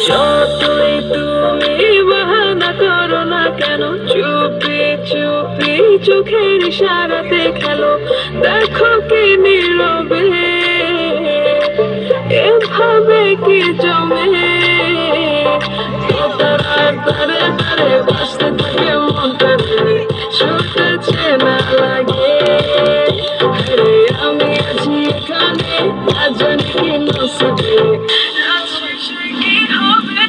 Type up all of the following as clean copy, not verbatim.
যতই তুমি বাহানা করো না কেন, চুপি চুপি চোখের ইশারাতে খেলো। দেখো কি নীরবে এভাবে কি জমে, তারার তারে তারে বাঁচতে থাকে মনটারে, ছুটেছে না লাগে। আরে আমি আছি এখানে, না জানি কি নসিবে আছে সে কি হবে।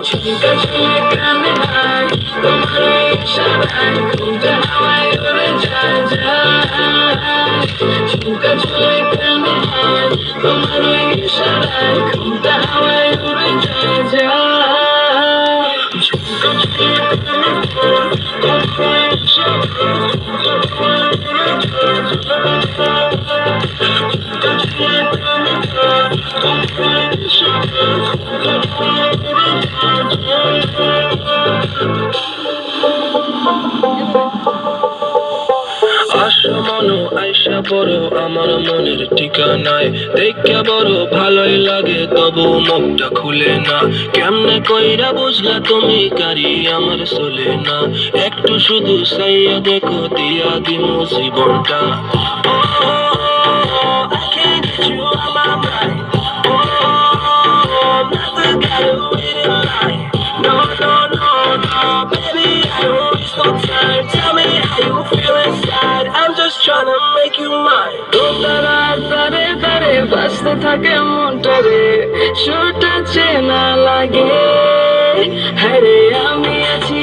ঝুমকা ঝুলে কানে হায়, তোমার ওই ইশারায় ঘুমটা হাওয়ায় উড়ে যায় যায়। ঝুমকা ঝুলে কানে হায়, তোমার ওই ইশারায় ঘুমটা হাওয়ায় উড়ে যায় যায়। ঝুমকা ঝুলে কানে হায়, তোমার ওই ইশারায় ঘুমটা হাওয়ায় উড়ে যায় যায়। ঝুমকা ঝুলে কানে হায়, তোমার ওই ইশারায় ঘুমটা হাওয়ায় উড়ে যায় যায়। আসো মনো আইসা পড়ো আমার মনের ঠিকানায়, দেখা বড় ভালোই লাগে তবু মুখটা খুলে না। কেমনে কইরা বুঝলা তুমি কারি আমার চলে না, একটু শুধু চাইয়া দেখো দিয়া দিমু জীবনটা। I can't get you out my mind. Nothing got to wait in line. No, no, no, no, baby, I don't waste no time. Tell me how you feel inside. I'm just trying to make you mine. তারার তারে তারে বাঁচতে থাকে মনটারে, ছুটেছে না লাগে। হ্যাঁ রে আমি আছি